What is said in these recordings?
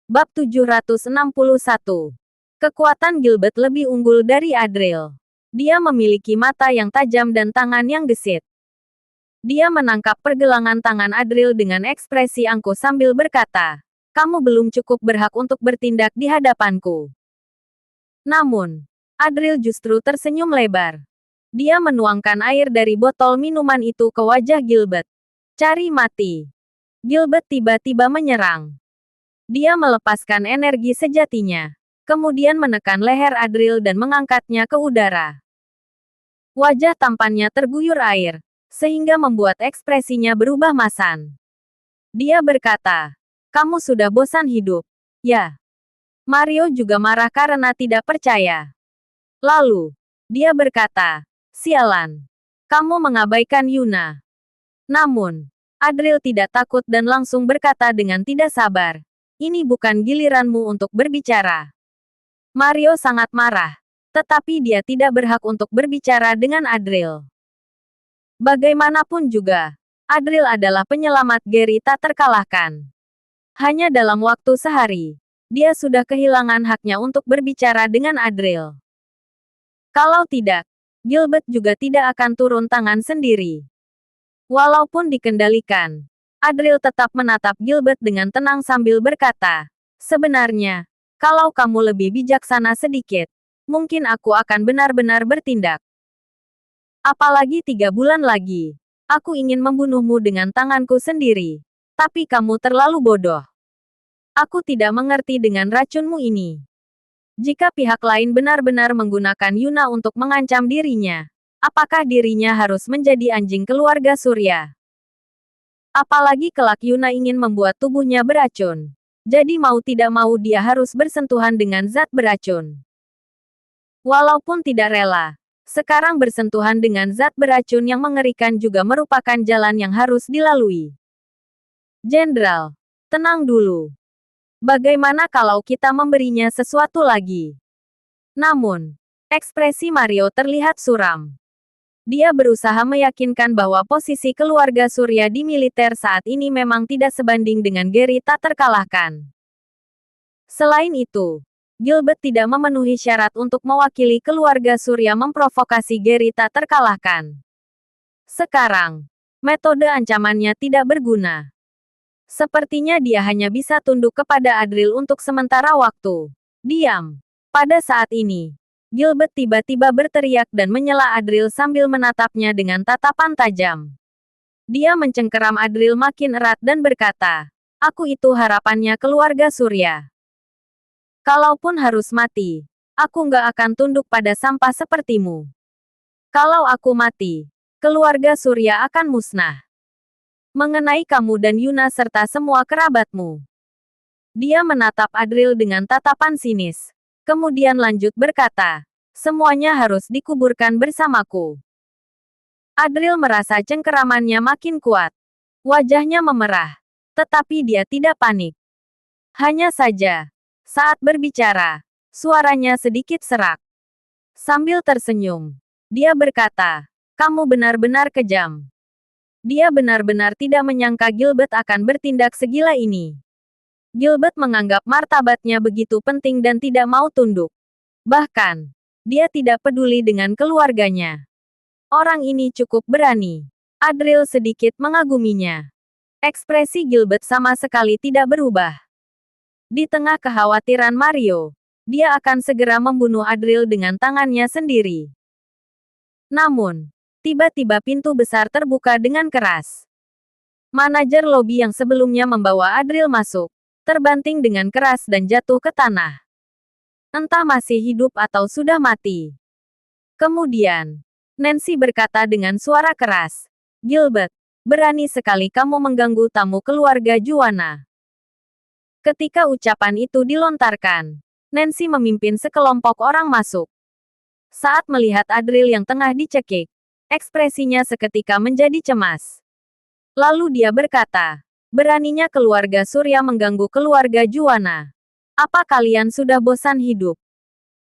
Bab 761. Kekuatan Gilbert lebih unggul dari Adril. Dia memiliki mata yang tajam dan tangan yang gesit. Dia menangkap pergelangan tangan Adril dengan ekspresi angkuh sambil berkata, "Kamu belum cukup berhak untuk bertindak di hadapanku." Namun, Adril justru tersenyum lebar. Dia menuangkan air dari botol minuman itu ke wajah Gilbert. "Cari mati." Gilbert tiba-tiba menyerang. Dia melepaskan energi sejatinya, kemudian menekan leher Adril dan mengangkatnya ke udara. Wajah tampannya terguyur air, sehingga membuat ekspresinya berubah masan. Dia berkata, "Kamu sudah bosan hidup, ya?" Mario juga marah karena tidak percaya. Lalu, dia berkata, "Sialan. Kamu mengabaikan Yuna." Namun, Adril tidak takut dan langsung berkata dengan tidak sabar, "Ini bukan giliranmu untuk berbicara." Mario sangat marah, tetapi dia tidak berhak untuk berbicara dengan Adril. Bagaimanapun juga, Adril adalah penyelamat Gary tak terkalahkan. Hanya dalam waktu sehari, dia sudah kehilangan haknya untuk berbicara dengan Adril. Kalau tidak, Gilbert juga tidak akan turun tangan sendiri. Walaupun dikendalikan, Adril tetap menatap Gilbert dengan tenang sambil berkata, "Sebenarnya, kalau kamu lebih bijaksana sedikit, mungkin aku akan benar-benar bertindak. Apalagi 3 bulan lagi. Aku ingin membunuhmu dengan tanganku sendiri. Tapi kamu terlalu bodoh. Aku tidak mengerti dengan racunmu ini. Jika pihak lain benar-benar menggunakan Yuna untuk mengancam dirinya, apakah dirinya harus menjadi anjing keluarga Surya? Apalagi kelak Yuna ingin membuat tubuhnya beracun. Jadi mau tidak mau dia harus bersentuhan dengan zat beracun. Walaupun tidak rela, sekarang bersentuhan dengan zat beracun yang mengerikan juga merupakan jalan yang harus dilalui. Jenderal, tenang dulu. Bagaimana kalau kita memberinya sesuatu lagi?" Namun, ekspresi Mario terlihat suram. Dia berusaha meyakinkan bahwa posisi keluarga Surya di militer saat ini memang tidak sebanding dengan Gary tak terkalahkan. Selain itu, Gilbert tidak memenuhi syarat untuk mewakili keluarga Surya memprovokasi Gary tak terkalahkan. Sekarang, metode ancamannya tidak berguna. Sepertinya dia hanya bisa tunduk kepada Adril untuk sementara waktu. "Diam." Pada saat ini, Gilbert tiba-tiba berteriak dan menyela Adril sambil menatapnya dengan tatapan tajam. Dia mencengkeram Adril makin erat dan berkata, "Aku itu harapannya keluarga Surya. Kalaupun harus mati, aku nggak akan tunduk pada sampah sepertimu. Kalau aku mati, keluarga Surya akan musnah. Mengenai kamu dan Yuna serta semua kerabatmu." Dia menatap Adril dengan tatapan sinis. Kemudian lanjut berkata, "Semuanya harus dikuburkan bersamaku." Adril merasa cengkeramannya makin kuat. Wajahnya memerah. Tetapi dia tidak panik. Hanya saja, saat berbicara, suaranya sedikit serak. Sambil tersenyum, dia berkata, "Kamu benar-benar kejam." Dia benar-benar tidak menyangka Gilbert akan bertindak segila ini. Gilbert menganggap martabatnya begitu penting dan tidak mau tunduk. Bahkan, dia tidak peduli dengan keluarganya. Orang ini cukup berani. Adril sedikit mengaguminya. Ekspresi Gilbert sama sekali tidak berubah. Di tengah kekhawatiran Mario, dia akan segera membunuh Adril dengan tangannya sendiri. Namun, tiba-tiba pintu besar terbuka dengan keras. Manajer lobi yang sebelumnya membawa Adril masuk, terbanting dengan keras dan jatuh ke tanah. Entah masih hidup atau sudah mati. Kemudian, Nancy berkata dengan suara keras, "Gilbert, berani sekali kamu mengganggu tamu keluarga Juana." Ketika ucapan itu dilontarkan, Nancy memimpin sekelompok orang masuk. Saat melihat Adril yang tengah dicekik, ekspresinya seketika menjadi cemas. Lalu dia berkata, "Beraninya keluarga Surya mengganggu keluarga Juana. Apa kalian sudah bosan hidup?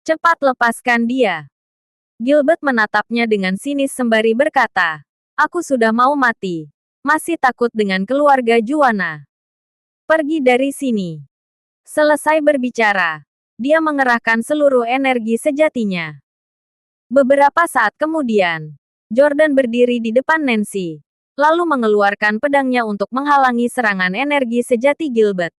Cepat lepaskan dia." Gilbert menatapnya dengan sinis sembari berkata, "Aku sudah mau mati. Masih takut dengan keluarga Juana. Pergi dari sini." Selesai berbicara, dia mengerahkan seluruh energi sejatinya. Beberapa saat kemudian, Jordan berdiri di depan Nancy, lalu mengeluarkan pedangnya untuk menghalangi serangan energi sejati Gilbert.